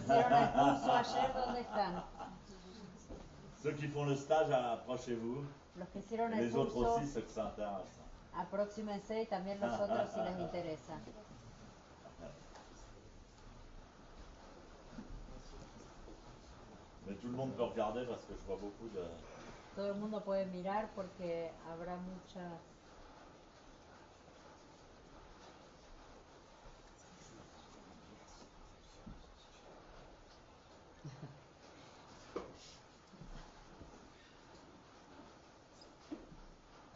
hicieron el curso ayer, ¿dónde están? Ceux qui font le stage, approchez-vous. Los que hicieron Et el les autres curso, aussi, ceux que ça intéresse. aproxímense y también los otros si les interesa. Mais tout le monde peut regarder parce que je vois beaucoup de... Todo el mundo puede mirar porque habrá muchas...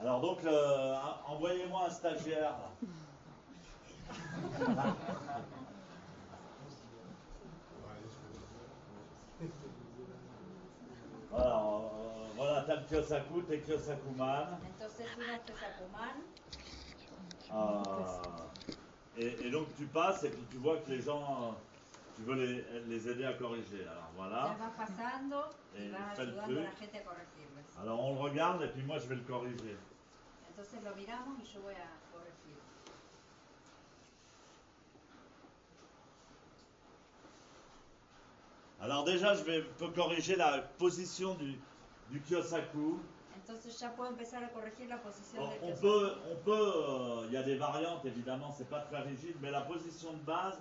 Alors donc, envoyez-moi un stagiaire. Voilà, voilà, t'as le Kyosaku, t'es Kyosakuman. Entonces uno es Kyosakuman. Et donc tu passes et puis tu vois que les gens, tu veux les aider à corriger. Alors voilà. Vas pasando y vas fais le ayudando a la truc. gente a corregirles. Alors on le regarde et puis moi je vais le corriger. Entonces lo miramos y yo voy a corregir. Alors déjà je peux corriger la position du Kyosaku. Entonces ya puedo empezar a corregir la posición del On Kyosaku. peut, il y a des variantes évidemment, c'est pas très rigide, mais la position de base,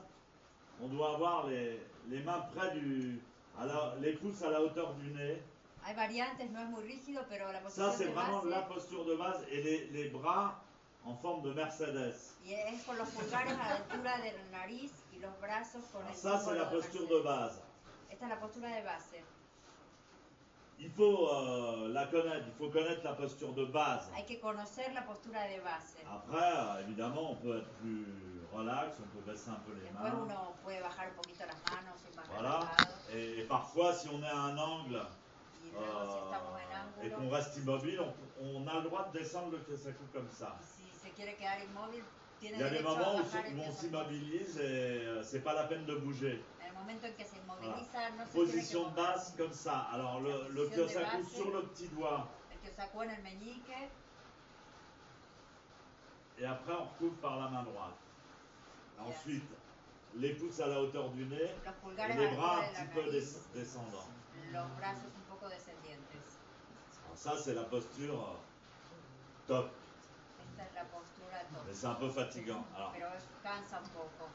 on doit avoir les mains près les pouces à la hauteur du nez. Hay variantes, no es muy rígido, pero la posición Ça c'est de vraiment base... la posture de base et les bras en forme de Mercedes. Y es con los pulgares a la altura de la nariz y los brazos con el Ça c'est la símbolo de posture Mercedes. de base. Esta es la postura de base. Il faut la connaître, il faut connaître la posture de base. Hay que conocer la postura de base. Après, évidemment, on peut être plus relax, on peut baisser un peu les Después mains. uno puede bajar un poquito las manos, ir más Voilà. relajado. Et parfois, si on est à un angle Y luego si estamos en et qu'on ángulo, reste immobile, on a le droit de descendre le Kyosaku comme ça. si se quiere quedar inmóvil, tiene Il y a des derecho a moments bajar el où on Kyosaku. s'immobilise et c'est pas la peine de bouger. En el momento en que se inmoviliza, Voilà. no se Position tiene de que mover. base comme ça. Alors le Position de Kyosaku base. sur le petit doigt. El Kyosaku en el meñique. Et après on recouvre par la main droite. Ensuite, les pouces à la hauteur du nez et les bras un petit peu descendants. Los brazos un poco descendientes. Alors ça c'est la posture top. Esta es la postura top. Mais c'est un peu fatigant. Alors, Pero cansa un poco.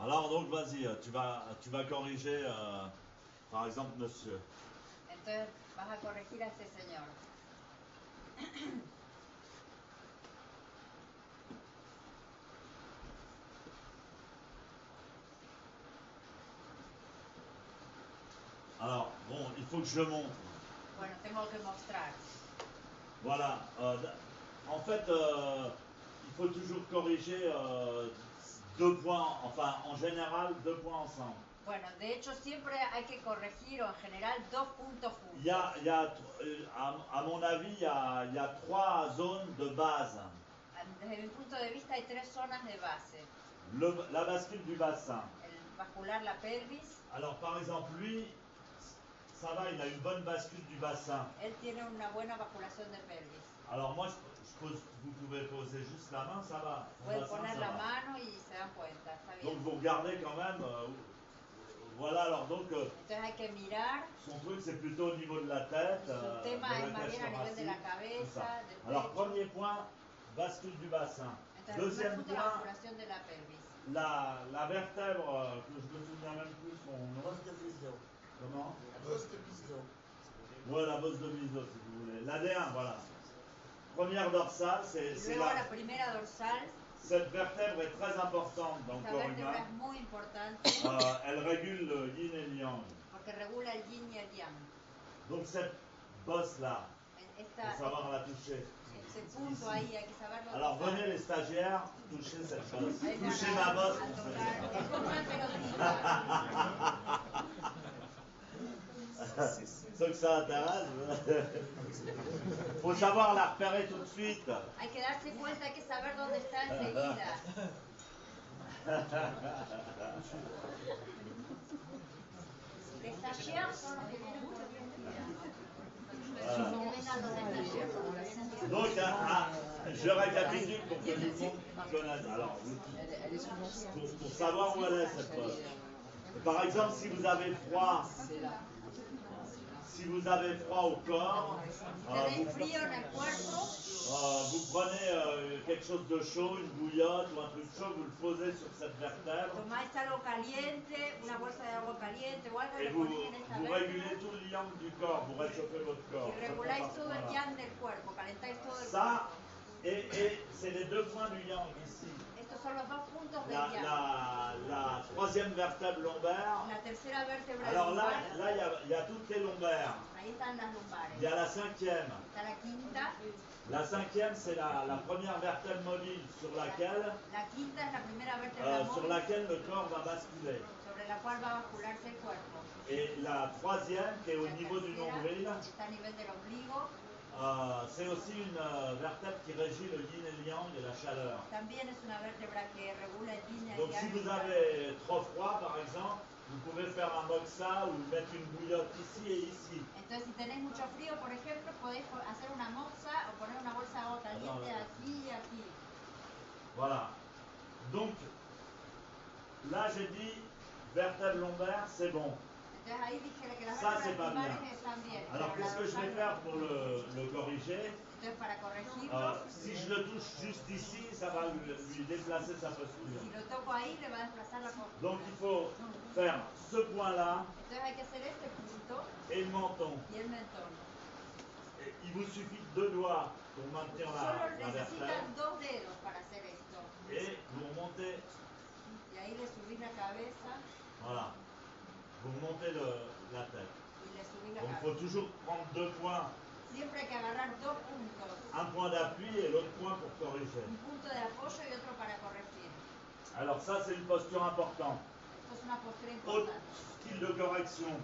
alors donc vas-y, tu vas corriger par exemple monsieur. Entonces vas a corregir a ese señor. Alors, bon, il faut que je montre. Bueno, tengo que mostrar. Voilà. En fait, il faut toujours corriger deux points, enfin en général deux points ensemble. Bueno, de hecho siempre hay que corregir, o en general, dos puntos juntos. À mon avis, il y a trois zones de base. Desde mi punto de vista hay tres zonas de base. La bascule du bassin. El bascular la pelvis. Alors par exemple, lui, ça va, il a une bonne bascule du bassin. Él tiene una buena basculación de pelvis. Alors moi, vous pouvez poser juste la main, ça va. Pueden poner la mano y se dan cuenta, está bien. Donc vous regardez quand même. Voilà, alors donc. Entonces hay que mirar. Son truc, c'est plutôt au niveau de la tête. Su tema es más bien a nivel de la cabeza, del pecho. Alors premier point, bascule du bassin. Entonces, Deuxième point, la basculación de la pelvis. La vertèbre, que je me souviens même plus son nom. Bosse de Vizio. Comment? La bosse de Vizio. Ouais, la bosse de Vizio, si vous voulez. L'AD1, voilà. Première dorsale, c'est la primera dorsal. Cette vertèbre est très importante dans le corps humain. Es muy importante. Elle régule le yin et le yang. Porque regula el yin y el yang. Donc cette bosse-là, il faut savoir la toucher. Punto ahí, hay que saberlo. Alors venez les stagiaires, touchez cette bosse. Touchez ma bosse. Ceux que ça intéresse. Faut savoir la repérer tout de suite. Hay que darse cuenta, hay que saber dónde está enseguida. Les stagiaires son los que vienen por Donc Je récapitule pour que tout le monde connaisse. Alors, pour savoir où elle est cette poste. Par exemple, si vous avez froid au corps, Tenéis frío en el cuerpo, vous prenez quelque chose de chaud, une bouillotte ou un truc chaud, vous le posez sur cette vertèbre tomáis algo caliente, una bolsa de agua caliente o algo, et lo vous, ponéis en esta vous vértebra régulez tout le yang du corps, vous réchauffez votre corps. y reguláis todo el yang del cuerpo, calentáis todo el Ça, cuerpo. et c'est les deux points du yang ici. Estos son los dos puntos del La, yang. la troisième vertèbre lombaire. La tercera vértebra Alors lumbar, là, il y a toutes les lombaires. ahí están las lumbares. Il y a la cinquième. Está la quinta. La cinquième, c'est la première vertèbre mobile sur laquelle, La quinta es la primera vértebra sur móvil laquelle le corps va basculer. sobre la cual va a bascularse el cuerpo. Et la troisième, qui est au La niveau du tercera nombril, está a nivel del ombligo. c'est aussi une vertèbre qui régit le yin et le yang et la chaleur. También es una vértebra que regula el yin y el Donc si yang. vous avez trop froid, par exemple, vous pouvez faire un moxa ou mettre une bouillotte ici et ici. Entonces, si tenéis mucho frío, por ejemplo, podéis hacer una moxa o poner una bolsa de agua caliente aquí y aquí. Voilà. Donc, là j'ai dit vertèbre lombaire, c'est bon. Entonces ahí dije que las Ça, c'est vértebras pas bien. lumbares están bien. Alors pero qu'est-ce que las je vais dorsales faire no. pour le corriger? Entonces, para corregirlo, Si je le touche juste ici, ça va lui déplacer sa posture. si lo toco ahí, le va a desplazar la postura. Donc il faut faire ce point-là Entonces hay que hacer este punto et le menton. y el mentón. Et il vous suffit de 2 doigts pour maintenir Solo la necesitan vertèbre. 2 dedos para hacer esto. Et vous remontez, Y ahí le subís la cabeza voilà, vous remontez la tête. y le subís la Donc il cabeza. faut toujours prendre 2 points, Siempre hay que agarrar 2 puntos. un point d'appui et l'autre point pour corriger. Un punto de apoyo y otro para corregir. Alors ça c'est une posture importante. Esto es una postura Autre importante. style de correction,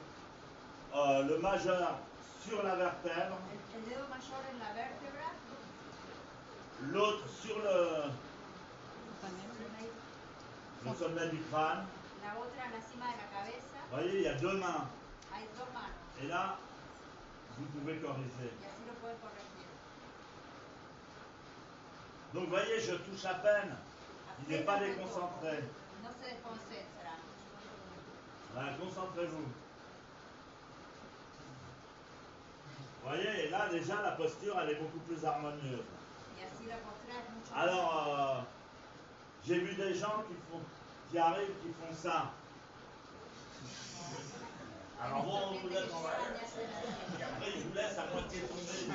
le majeur sur la vertèbre, El dedo mayor en la vértebra, l'autre sur le sommet du crâne. la otra en la cima de la cabeza. Vous voyez, il y a 2 mains. Hay 2 manos Et là, vous pouvez corriger. y así lo puedes corregir. Donc vous voyez, je touche à peine. Il n'est pas Apenas lo déconcentré. toco, no se desconcentra. Voilà, concentrez-vous. Vous voyez, et là déjà la posture elle est beaucoup plus harmonieuse. Y así la postura es mucho Alors, j'ai vu des gens qui arrivent, qui font ça. Alors bon, vous êtes en et après ils vous laissent à moitié tomber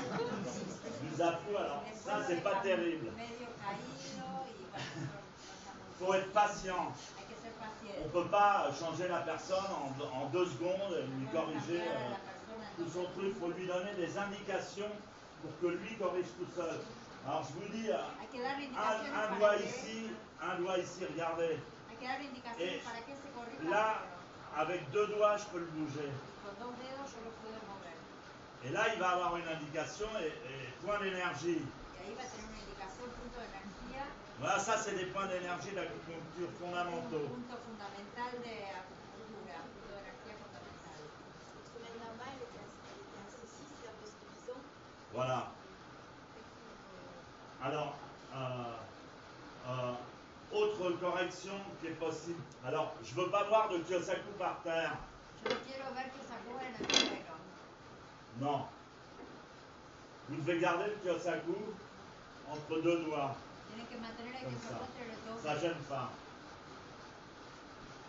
du zapou. Alors ça c'est pas terrible. medio caído y bueno, Il faut être patient. hay que ser On ne paciente. peut pas changer la personne en 2 secondes et lui corriger Cambiar a la persona en tout son truc. Il faut lui donner des indications pour que lui corrige tout seul. Alors je vous dis, Hay que darle indicaciones un para doigt que- ici, un doigt ici, regardez. Hay que darle indicaciones Et para que se corrija. là, pero avec 2 doigts, je peux le bouger. con 2 dedos yo lo puedo mover. Et là, il va avoir une indication et point d'énergie. Y ahí va a tener una indicación, punto de energía, Voilà, ça c'est des points d'énergie d'acupuncture un fondamentaux. punto fundamental de acupuntura, punto de energía fundamental. Se mettre la main, elle était associée, c'est un peu suffisant. Voilà. Alors, autre correction qui est possible. Alors, je ne veux pas voir de Kyosaku par terre. Yo no quiero ver que sacó en el suelo. Non. Vous devez garder le Kyosaku entre 2 doigts. Tiene que mantener el Comme que se ça. encuentre los dos Ça ne dedos. gêne pas.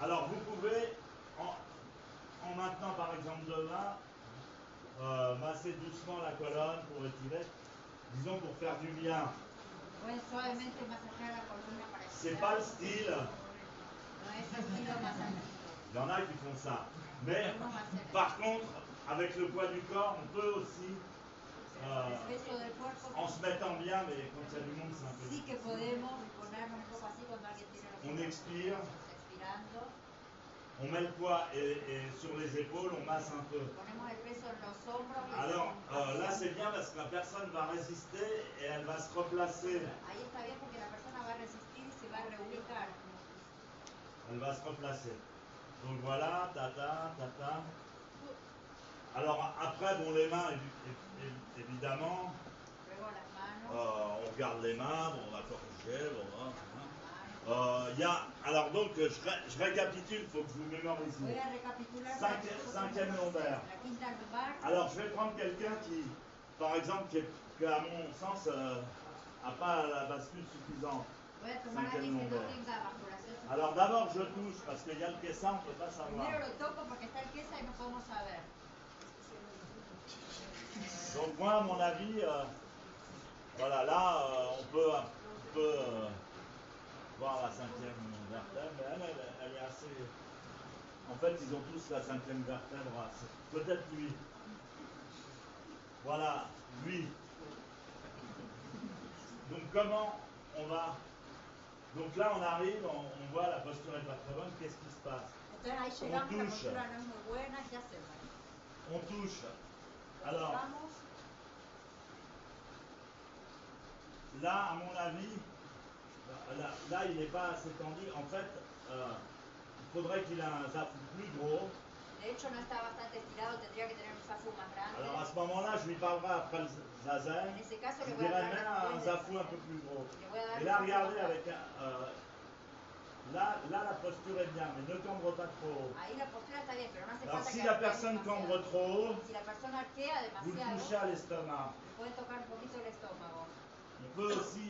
Alors, vous pouvez, en maintenant par exemple 2 mains, masser doucement la colonne pour étirer. Disons pour faire du bien. Pueden suavemente masajear la columna para C'est estirar. pas le style. No es estilo masajito. Il y en a qui font ça. Mais par contre, avec le poids du corps, on peut aussi, El peso del cuerpo en se mettant bien, mais quand il y a du monde, c'est un peu sí que difficile. podemos ponernos un poco así cuando alguien tiene los On ojos expire. abiertos, expirando. On met le poids et sur les épaules, on masse un peu. Ponemos el peso en los hombros. y Alors hacemos là, así. c'est bien parce que la personne va résister et elle va se replacer. Ahí está bien porque la persona va a resistir y se va a reubicar. Elle va se replacer. Donc voilà, tata, tata. Alors après, bon, les mains, évidemment, Luego las manos. on regarde les mains, bon, on va corriger, bon, alors donc, je récapitule, il faut que vous Voy mémorisez. a recapitular. para que nosotros Cinquième sepamos. lombaire. La quinta lumbar. Alors, je vais prendre quelqu'un qui, par exemple, qui à mon sens, n'a pas la bascule suffisante. Voy a tomar a Cinquième alguien que no lombaire. tenga basculación suficiente. Alors, d'abord, je touche, parce qu'il y a le caisson, on ne peut pas savoir. Primero lo toco porque está el quesa y no podemos saber. Donc, moi, à mon avis, voilà, là, on peut voir la cinquième vertèbre, mais elle est assez... En fait, ils ont tous la cinquième vertèbre. Peut-être lui. Voilà, lui. Donc, comment on va... Donc là, on arrive, on voit la posture n'est pas très bonne, qu'est-ce qui se passe? Entonces ahí llegamos, la touche. postura no es muy buena, ¿qué hacemos? On touche. Alors, Vamos, là, à mon avis, là, il n'est pas assez tendu. En fait, il faudrait qu'il ait un zafu plus gros. de hecho no está bastante estirado, tendría que tener un zafu más grande. Alors à ce moment-là, je lui parlerai après le zazen. En ese caso Je le voy a dirais hablar même un después del zafu un zazen. peu plus gros. Le voy a dar Et là, un regardez, zafu más avec là, la posture est bien, mais ne cambre pas trop haut. Ahí la postura está bien, pero no hace Alors falta si que la arquee personne demasiado. cambre trop haut, Si la persona arquea vous le demasiado, touchez à l'estomac. le puede tocar un poquito el estómago. On peut aussi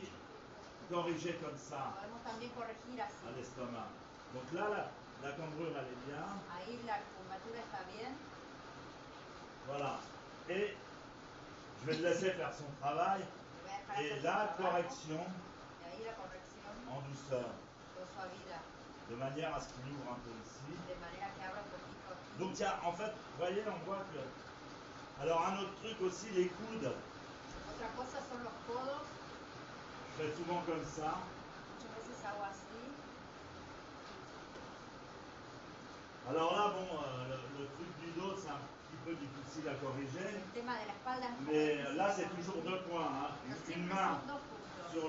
corriger comme ça, Podemos también corregir así. à l'estomac. Donc là, la cambrure, elle est bien. Ahí la curvatura está bien. Voilà. Et je vais le laisser faire son travail. Le voy a dejar Et hacer la su trabajo. correction Y ahí la corrección en douceur, con suavidad, de manière à ce qu'il ouvre un peu ici. de manera que abra un poquito aquí. Donc il y a, en fait, vous voyez, on voit que... Alors un autre truc aussi, les coudes. Otra cosa son los codos. Je fais souvent comme ça. Muchas veces hago así. Alors là, bon, le truc du dos, c'est un petit peu difficile à corriger. El tema de la espalda es un poco Mais difícil là, de c'est corregir. toujours deux points. Hein. Pero Une siempre main son dos puntos. sur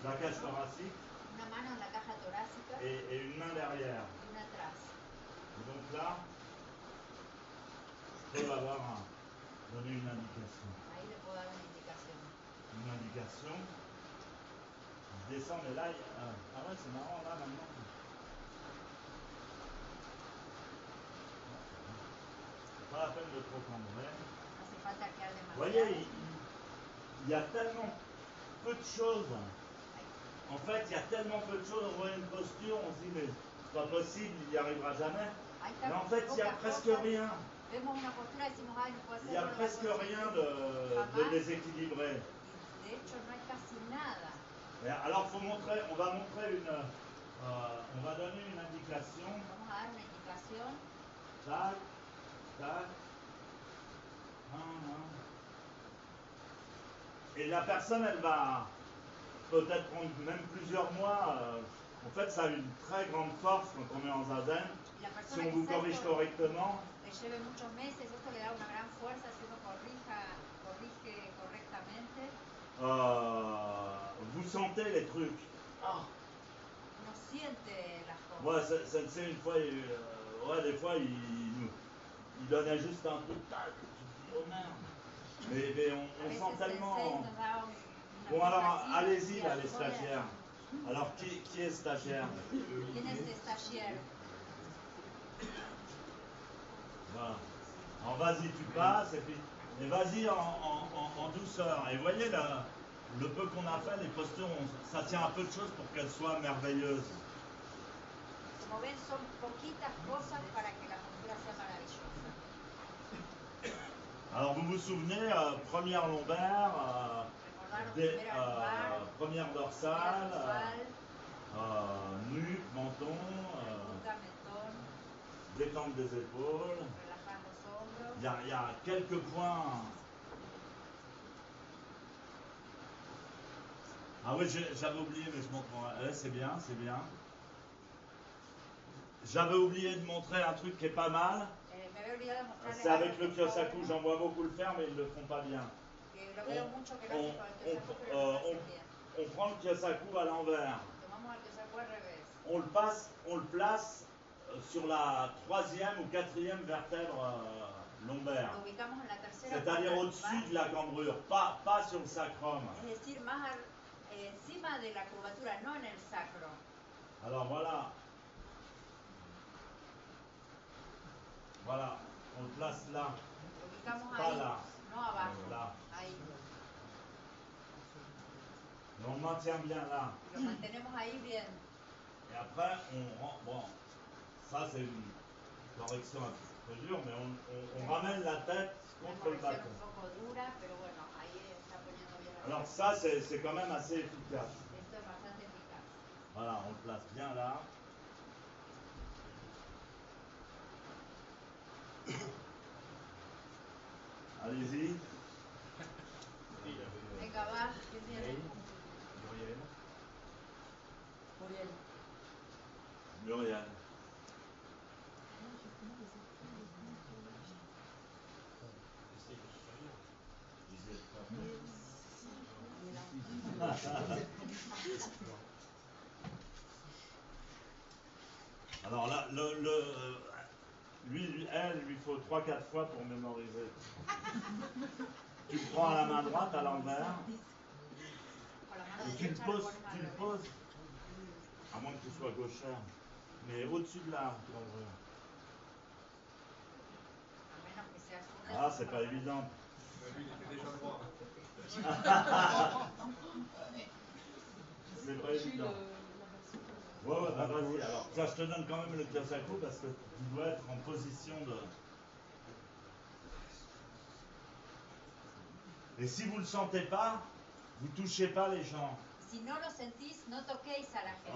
la cage thoracique Una mano en la caja torácica et une main derrière. y una atrás. Et donc là, je peux donner une indication. Ahí le puedo dar una indicación. Une indication. Je descends, mais là, ah ouais, c'est marrant, là, maintenant. C'est pas la peine de trop cambrer. No hace falta arquear Vous voyez, demasiado. il y a tellement peu de choses. En fait, il y a tellement peu de choses. On voit une posture, on se dit, mais c'est pas possible, il n'y arrivera jamais. Hay Mais tan en fait, il n'y a pocas presque cosas. rien. Vemos una postura y decimos, ay, no puedo Il n'y a hacerlo, no presque lo puedo rien hacer. de déséquilibré. Y de hecho no hay casi nada. Et alors, on va montrer on va donner une indication. Vamos a dar una indicación. Tac, tac. Et la personne, elle va peut-être prendre même plusieurs mois. En fait, ça a une très grande force quand on est en zazen. Y la Si persona on vous quizá corrige esto correctement, le lleve muchos meses, esto le da una gran fuerza si uno corrige correctamente. vous sentez les trucs. Ah. Uno siente las cosas. Moi, c'est une fois, ouais, des fois, il donnait juste un truc, tac, tu te dis, oh merde. Mais A on veces sent el tellement... sensei nos da una Bon, alors, indicación allez-y, y là, a les lo mejor stagiaires. Alors, qui est stagiaire? ¿Quién es este stagiaire? Voilà. Alors, vas-y, tu passes, et puis... Et vas-y en douceur. Et voyez, là, le peu qu'on a fait, les postures, ça tient un peu de choses pour qu'elles soient merveilleuses. Como ven, son poquitas cosas para que la postura sea maravillosa. Alors, vous vous souvenez, première lombaire, première dorsale, nuque, menton, détente des épaules. Il y a quelques points. Ah oui, j'avais oublié, mais je montrerai. C'est bien, c'est bien. J'avais oublié de montrer un truc qui est pas mal. C'est avec le Kyosaku, j'en vois beaucoup le faire, mais ils le font pas bien. On prend le Kyosaku à l'envers. On le place sur la troisième ou quatrième vertèbre lombaire. Lo ubicamos en la tercera C'est-à-dire cuerda au-dessus lumbar, de la cambrure, pas sur le sacrum. es decir, más encima de la curvatura, no en el sacro. Alors voilà. Voilà, on le place là. Lo ubicamos Pas ahí, là. no abajo, Là. ahí. Et on le maintient bien là. Lo mantenemos ahí bien. Et après, bon, ça c'est une correction un peu dure, mais on ramène la tête Una contre le corrección bâton. un poco dura, pero bueno, ahí está poniendo bien la Alors ça, c'est quand même assez efficace. Esto es bastante eficaz. Voilà, on le place bien là. Allez-y. Venga, va, ¿quién viene? Muriel. Alors là, elle, lui faut 3-4 fois pour mémoriser. Tu le prends à la main droite, à l'envers, Con la mano et tu le derecha lo poses, pones al revés. à moins que tu sois gauchère, mais au-dessus de la cambrure. A menos que sea zurda. Ah, c'est pas évident. Lui, il était déjà droit. C'est pas évident. Ouais, bah vas-y, alors. Tiens, je te donne quand même le Kyosaku parce que tu dois être en position de. Et si vous ne le sentez pas, vous touchez pas les gens. Si no lo sentís, no toquéis a la gente.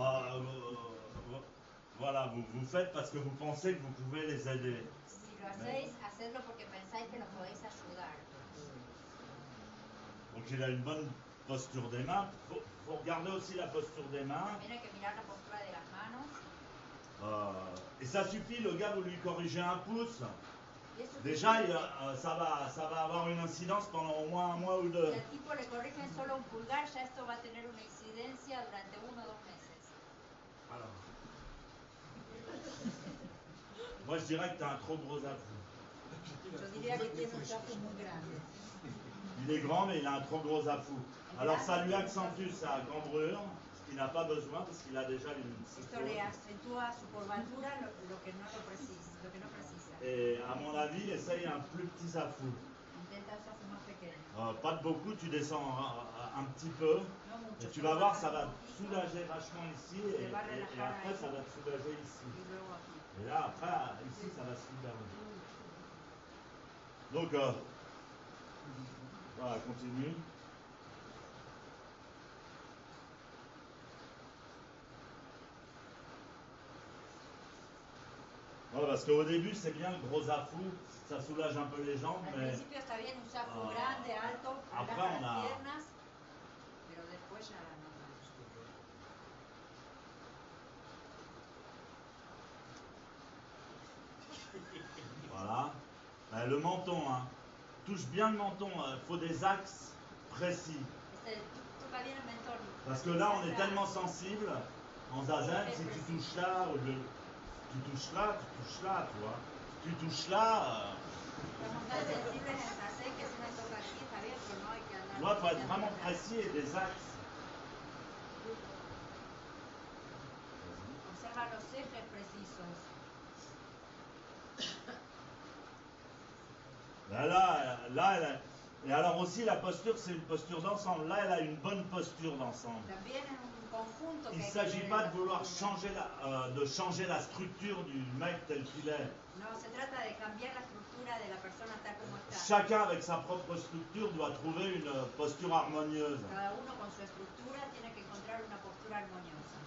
Voilà, vous faites parce que vous pensez que vous pouvez les aider. Si lo hacéis, hacedlo porque pensáis que los podéis ayudar. Donc il a une bonne posture des mains. Faut regarder aussi la posture des mains. También hay que mirar la postura de las manos. Et ça suffit, le gars, vous lui corrigez un pouce. Y es Déjà, suficiente. ça va avoir une incidence pendant au moins un mois ou deux. Si al tipo le corrigen solo un pulgar, ya esto va a tener una incidencia durante 1 o 2 meses. Alors. Moi, je dirais que tu as un trop gros afflux. Yo diría que tiene un zafu muy grande. Il est grand, mais il a un trop gros afflux. Alors, ça lui accentue sa cambrure, ce qu'il n'a pas besoin, parce qu'il a déjà une Esto le acentúa su curvatura, lo que no precisa. Et à mon avis, essaye un plus petit afflux. Intenta un zafu más pequeño. Pas de beaucoup, tu descends un petit peu. No mucho. Et tu vas voir, ça va te soulager vachement ici, et Se va a relajar après, ahí. ça va te soulager ici. Y luego aquí. Et là, après, ici, ça va se libérer. Donc, voilà, continue. Ouais, parce qu'au début, c'est bien le gros afflux, ça soulage un peu les jambes, Al mais principio está bien un zafu grande, alto, Après, relaja on las a- piernas, pero después ya no. voilà. Le menton, hein. Touche bien le menton, il faut des axes précis. Toca bien el mentón. Parce que là, on est tellement sensible en zazen, si tu touches là, tu touches là, tu vois. Tu touches là, Estamos tan sensibles en zazen que si uno toca aquí está bien, pero no hay que andar. tu vois, il faut être vraiment précis et des axes. Observa los ejes precisos. Et alors aussi, la posture, c'est une posture d'ensemble. Là, elle a une bonne posture d'ensemble. También en un conjunto. Il ne que hay que s'agit tener pas la de vouloir postura. changer la structure du mec tel qu'il est. No, se trata de cambiar la estructura de la persona tal como está. Chacun avec sa propre structure doit trouver une posture harmonieuse. Cada uno con su estructura tiene que encontrar una postura armoniosa.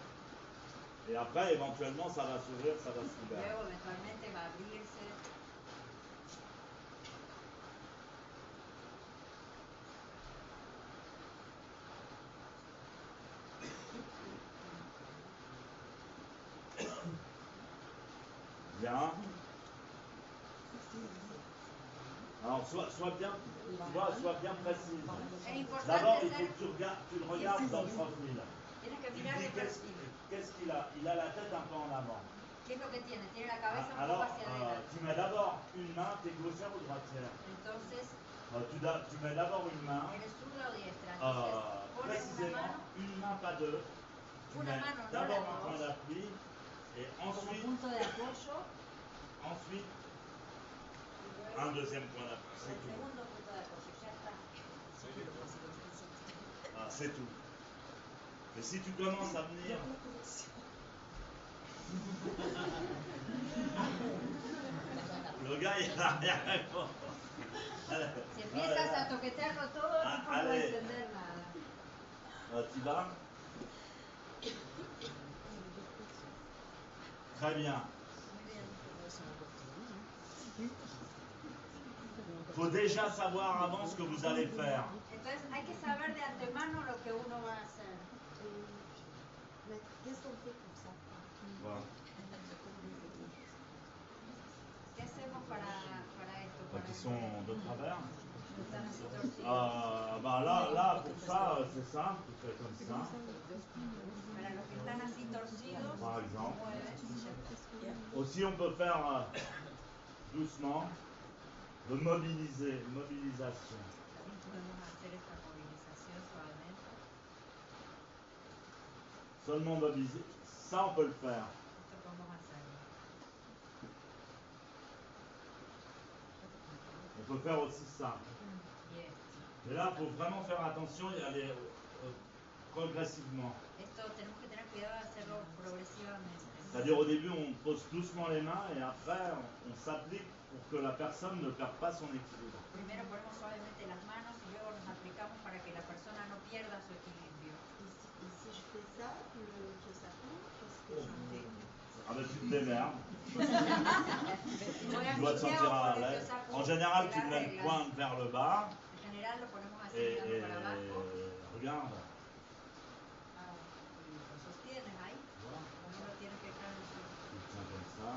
Et après, éventuellement, ça va s'ouvrir, ça va se libérer. Luego eventualmente va a abrirse. Bien. Alors, sois bien, tu vois, sois bien précise. Es importante D'abord, il faut ser. que tu le regardes dans le profil. Tienes que Tu mirar dis el perfil. qu'est-ce qu'il a? Il a la tête un peu en avant. ¿Qué es lo que tiene? Tiene la cabeza un poco Alors, hacia adelante. tu mets d'abord une main, t'es gauchère ou droitière? Entonces, Tu mets d'abord une main, eres zurda o diestra. Entonces, pones una précisément mano une main, pas deux. Tu Una mets mano, no d'abord las un point dos. d'appui et como ensuite, punto de apoyo. un deuxième point d'appui. El C'est tout. segundo punto de apoyo. Ya está. Ah, c'est tout. Mais si tu commences à venir. Le gars, il a rien répondu. Si empiezas a toquetearlo todo, el tipo no va a Allez. entender nada. Tu vas? Très bien. Muy bien. Faut déjà savoir avant ce que vous allez faire. Entonces hay que saber de antemano lo que uno va a hacer. Qu'est-ce qu'on fait pour ça? Voilà. ¿Qué hacemos para esto? Bah, qui sont de travers. Que están así torcidos. Bah là, pour ça, c'est simple, tu fais comme ça. Para los que están así torcidos, Par exemple. mueves. Aussi, on peut faire doucement de mobilisation. También podemos hacer esta movilización suavemente. Seulement mobiliser. Ça, on peut le faire. Esto podemos hacerlo. On peut faire aussi ça. Y esto. Mais là, il faut vraiment faire attention et aller progressivement. Esto tenemos que tener cuidado de hacerlo progresivamente. C'est-à-dire au début, on pose doucement les mains et après, on s'applique pour que la personne ne perde pas son équilibre. Primero ponemos suavemente las manos y luego nos aplicamos para que la persona no pierda su equilibrio. Et si je fais ça, que ça coule, qu'est-ce que j'en fais? Ah ben tu te démerdes. Voy a Tu dois te sentir piquear à porque l'aise. esto saco En général, de tu las mets le reglas. poing vers le bas En general lo ponemos así et mirando para abajo. regarde. Y lo sostienes ahí. Voilà. No lo tienes que dejar en el suelo. Tu tiens comme ça.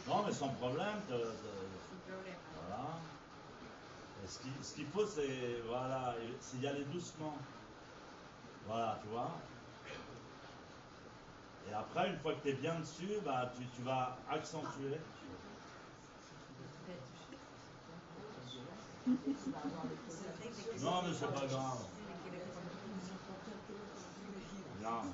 Non, mais sans problème. Sin problema. Voilà. Et ce qu'il faut, c'est voilà, c'est y aller doucement. Voilà, tu vois. Et après, une fois que tu es bien dessus, bah, tu vas accentuer. Non, mais c'est pas grave. Non.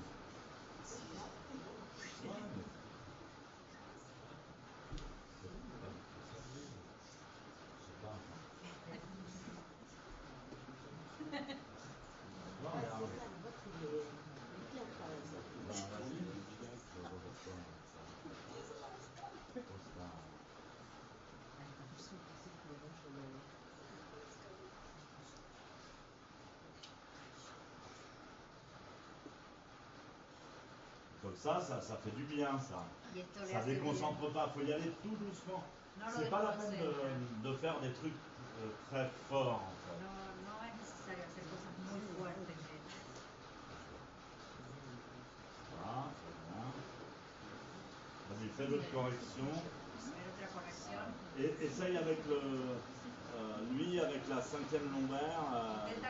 Comme ça fait du bien, ça. Y esto le Ça hace bien. déconcentre pas, faut y aller tout doucement. No lo C'est pas la peine desconcentras. de faire des trucs très forts, en fait. No es necesario hacer cosas muy fuertes. De hecho. Voilà, très bien. Vas-y, fais d'autres corrections. Hacer otra corrección. Et essaye avec lui, avec la cinquième lombaire,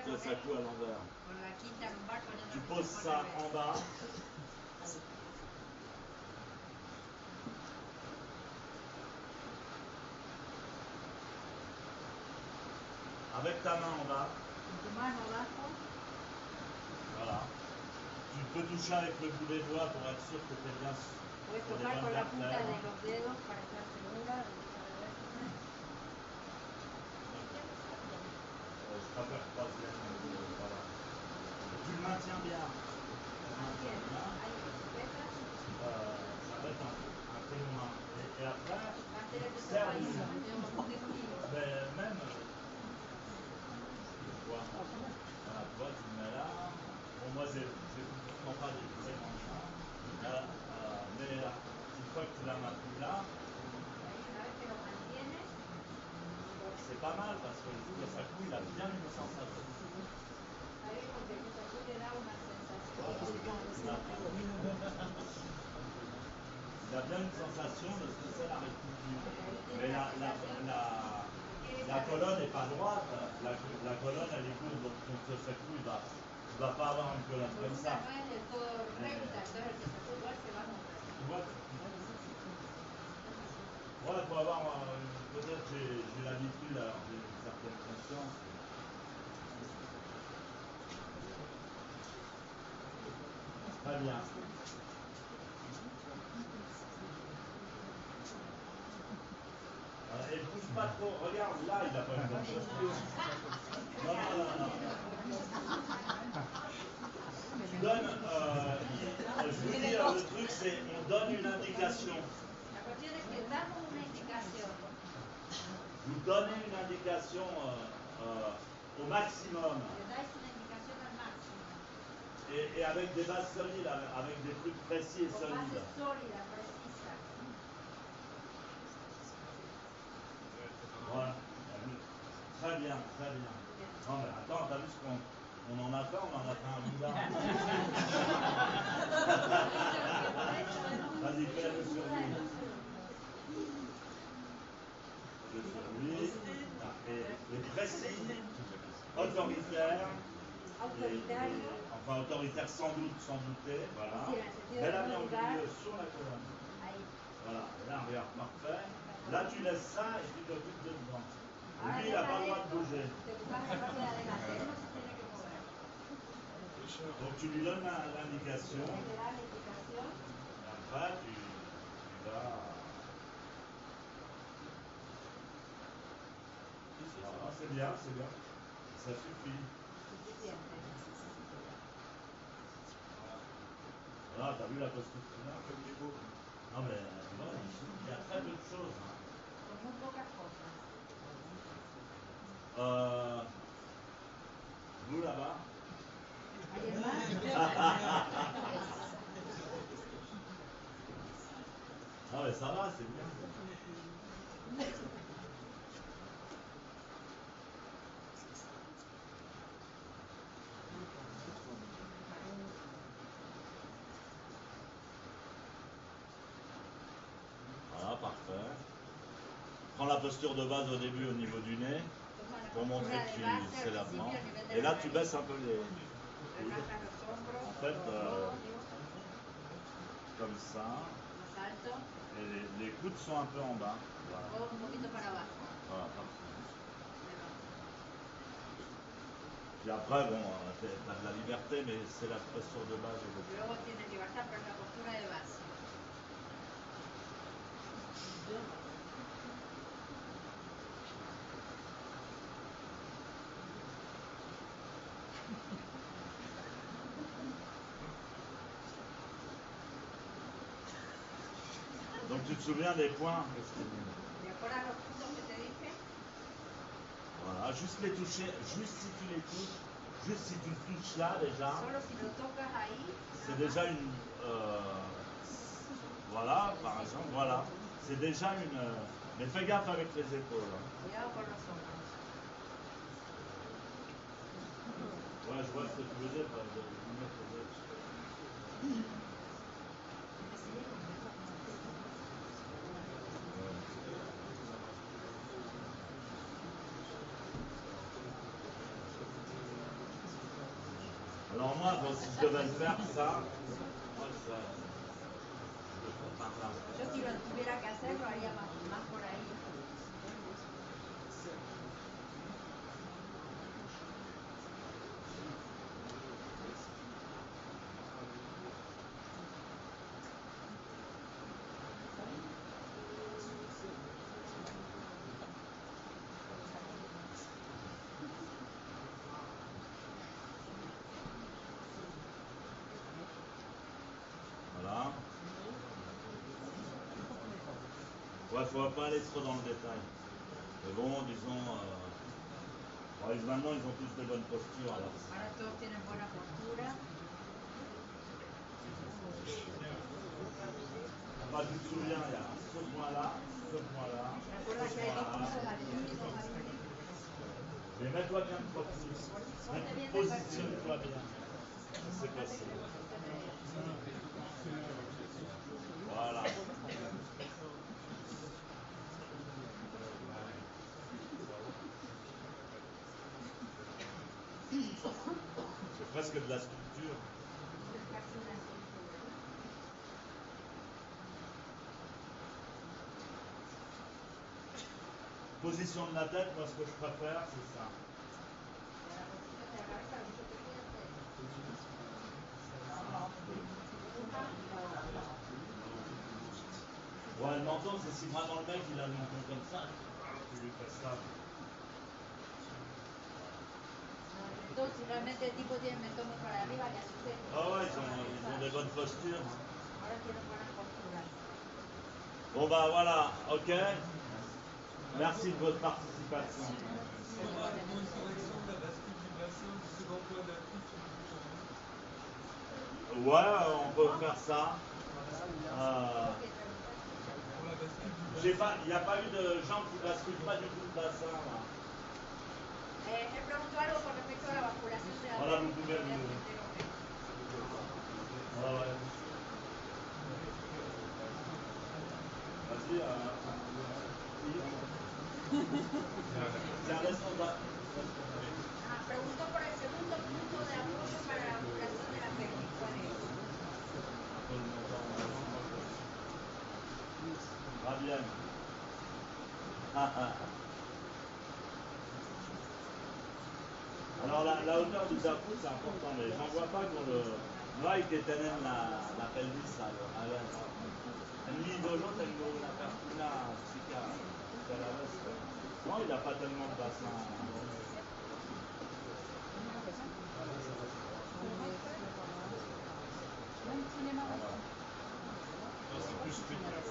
tu as sa cou à l'envers. Con la quinta lumbar poniendo Tu el poses cuerpo ça al revés. en bas. Avec ta main en bas. Con tu mano abajo. Voilà. Tu peux toucher avec le bout des doigts pour être sûr que tu es bien Puedes sur les tocar con bonnes la punta de artères. los dedos para estar segura de que está reversa. Je préfère troisième. Voilà. Et tu le maintiens bien. Así es. Ahí lo sujetas. Ça va être un peu loin. Et après, Mantener tu serre ahí, bien. un estilo. Ben, même, tu vois, voilà, tu vois, tu le mets là. Bon, moi, j'ai pas des problèmes en ça. Mais une fois que tu l'as maintenu là, Ahí una vez que lo mantienes, c'est pas mal parce que le sacou, il a bien une sensation. está bien porque el sacú te da una sensación. Voilà, il a as bien une sensation de ce que c'est la rectitude. Mais la colonne n'est pas droite, la colonne elle est courbe, donc ton se secoue, tu vas pas avoir une colonne comme Columna ça. no es del todo recta, entonces el que se igual se va a mover. Tu vois, ouais, pour avoir, peut-être j'ai l'habitude, alors j'ai une certaine conscience. Très bien. Et bouge pas trop, regarde, là il a pas une bonne posture. Non, non, non, non. Tu donnes, je vous dis, le truc c'est, on donne une indication. La cuestión es que damos una indicación, Vous donnez une indication au maximum. le dais una indicación al máximo, Et avec des bases solides, avec des trucs précis et con solides. bases sólidas, precisas. Voilà. Très bien, très bien. Non mais attends, t'as vu ce qu'on en a fait? On en a fait un boudin. Vas-y, fais-le sur lui. Le sur lui. Et précis, autoritaire. Autoritario. Enfin autoritaire sans doute, sans douter. Voilà. Mets la main au milieu sur la colonne. Ahí. Voilà, et là, regarde, parfait. Là, tu laisses ça et tu t'occupes de dedans. Et Ahora lui, il n'a pas le déjale, droit de bouger. te ocupas de la parte de adelante, él no se tiene que mover. Donc, tu lui donnes l'indication. Hay que dar la indicación. Et après, tu vas. Voilà, c'est bien, c'est bien. Ça suffit. Suficiente. Voilà, t'as vu la posture finale? Non, mais tu vois, il y a très peu de choses. Con muy pocas cosas. Vous là-bas? ¿Alguien más? Ah, mais ça va, c'est bien. Voilà, parfait. Prends la posture de base au début au niveau du nez Toma la pour montrer postura que de base tu al sais la principio prendre. a nivel de Et la là, tu nariz. baisses un peu les. Relaja los hombros, En fait, los codos, comme ça. más alto, Et les coudes sont un peu en bas. Voilà. codos un poquito para abajo. Voilà, parfait. Ahí Puis après, bon, t'as de la liberté, mais c'est la posture de base. va. Luego tienes libertad, pero es la postura de base. Donc tu te souviens des points? ¿Te acuerdas los puntos que te dije? Voilà, juste les toucher, juste si tu les touches, juste si tu le touches là déjà, Solo si lo tocas ahí, c'est nada déjà más. une. Voilà, par exemple, voilà. C'est déjà une. Mais fais gaffe avec les épaules. Hein. Cuidado con los hombros. Ouais, je vois ce que tu veux dire. De mettre les autres. Alors moi, bon, si je devais le faire, ça, moi, ça, je le ferais par là. Yo si lo tuviera que hacer, lo haría más por ahí. Voilà. Ouais, faut pas aller trop dans le détail. Mais bon, disons, maintenant ils ont tous des bonnes postures. Alors. Ahora todos tienen buena postura. Enfin, tu te souviens, il y a ce point-là, ce point-là, Recuerda ce que hay dos point-là. puntos aquí, dos aquí. Mais mets-toi bien de focus. Positionne-toi bien. C'est possible. Voilà. presque de la sculpture. Casi una escultura. Position de la tête, moi ce que je préfère, c'est ça. De la posición de la cabeza, lo que yo prefiero es Ouais, le menton, c'est si vraiment le mec il a le menton comme ça, tu lui fais ça. Entonces, si realmente el tipo tiene el mentón muy para arriba, le hace usted. Ah ouais, ils ont des bonnes postures. Ahora tienen buenas posturas. Bon bah voilà, ok. Merci de votre participation. On aura une correction de la bascule du bassin du second point d'appui sur le bouton. Ouais, on peut faire ça. Pour la bascule du bassin. Il n'y a pas eu de gens qui basculent pas du tout le bassin là. Él preguntó algo con respecto a la basculación de la Voilà, pelvis. vous pouvez vous. Ouais, ouais. Vas-y, tiens, laisse-moi pas. Preguntó por el segundo punto de apoyo para la basculación de la pelvis. ¿Cuál es? Va bien. Alors la hauteur du zapou c'est important, mais j'en vois pas qu'on le... Noi che tenen la pelvis a l'est. El idolo tengo una persona chica de la veste. Non, il n'a pas tellement de bassin. Non, c'est plus spécial.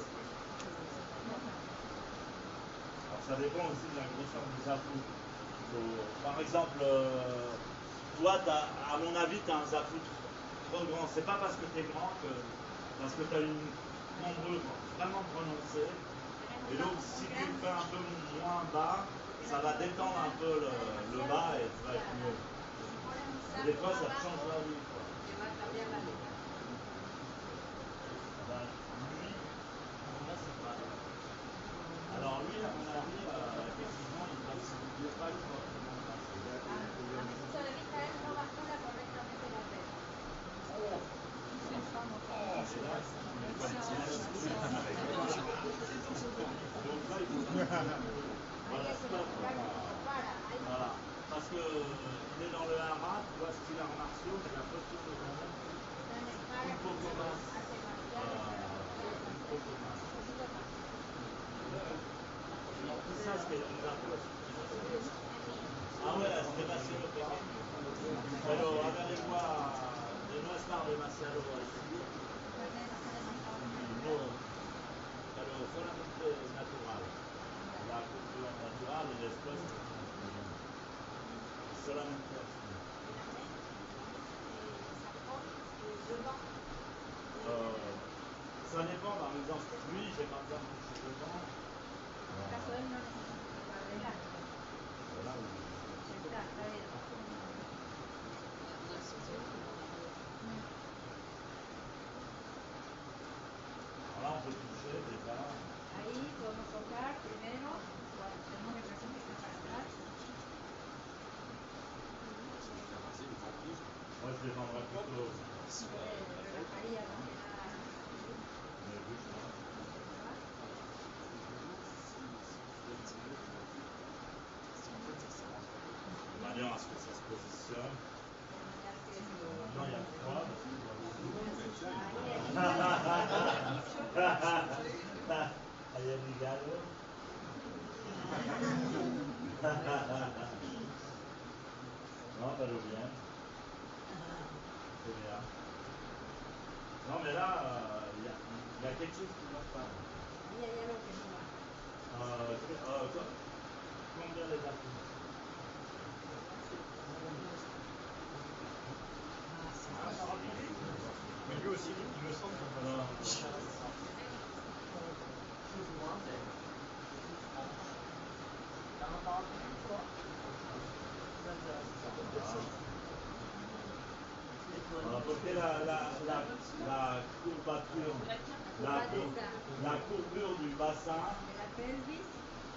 Alors ça dépend aussi de la grosseur du zapou. Par exemple, toi, à mon avis, tu as un zapou trop grand. C'est pas parce que tu es grand que. Parce que tu as une membrure vraiment prononcée. Et donc, si tu le fais un peu moins bas, ça va détendre un peu le bas et tu vas être mieux. Et des fois, ça te change la vie. Quoi. Ben, lui, là, c'est pas. Alors, lui, à mon avis, effectivement, il ne pas correctement passer. A mi punto de vista, él no bascula correctamente la pelvis. Donc là, il faut. Voilà, stop. Voilà. Parce que il est dans le haras, tu vois, style arts martiaux, mais la posture de son homme, il faut qu'on passe. Il faut qu'on passe. Quizás que la Ah ouais, es demasiado pequeño. Pero hágale de no estar demasiado así. No, pero solamente natural. La cultura natural y después solamente así. Ça dépend, par exemple, lui, j'ai pas besoin de toucher devant. Voilà. Là, on peut toucher déjà. Ahí podemos tocar primero, cuando tenemos la impresión que está para atrás. Moi, je défendrais plutôt. Relajaría más que nada. De manière à ce que ça se positionne. Maintenant, il y a 3. Ahí el ligado. Non, pero bien. C'est bien. Non, mais là, il y a quelque chose qui ne va pas. Ahí hay algo que no va. Combien les articles? Mais lui aussi, il me semble que Porque la courbature, la courbure du bassin, De la pelvis,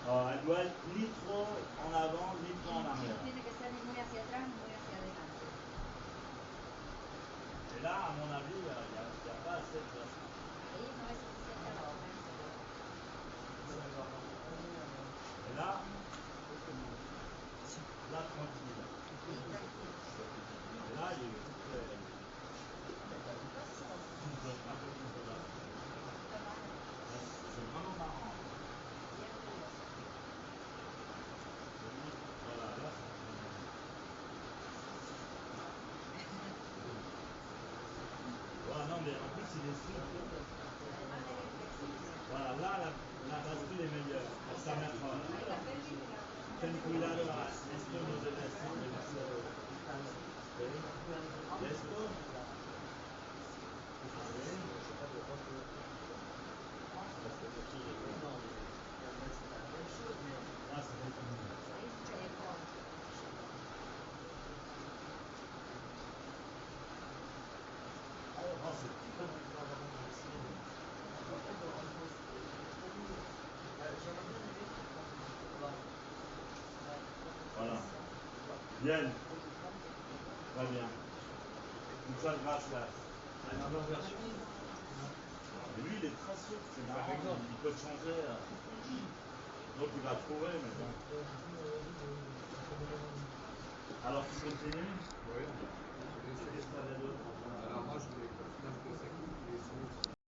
elle doit être ni trop en avant, ni trop en arrière. no tiene que ser ni muy hacia atrás ni muy hacia adelante. Et là, à mon avis, il n'y a pas assez de place. Ahí no es suficiente la potencia. Et là, tranquille. Sí, tranquilo. Et là, il est tout près. Un peu plus de là. C'est vraiment marrant. Voilà, là, voilà, non, mais en plus, il est souple. Voilà, là, la bascule est meilleure. Pour sa mère. Ten cuidado a esto no debe ser demasiado. ¿Y esto? Ah, c'est bon. Non, c'est très bon. Voilà. Bien. Très bien. Muchas gracias. Et lui, il est très souple, c'est marrant. Il peut changer. Donc, il va trouver, mais bon. Alors, tu continues? Oui. Qu'est-ce que tu avais d'autre? Alors moi, je voulais continuer un peu ça.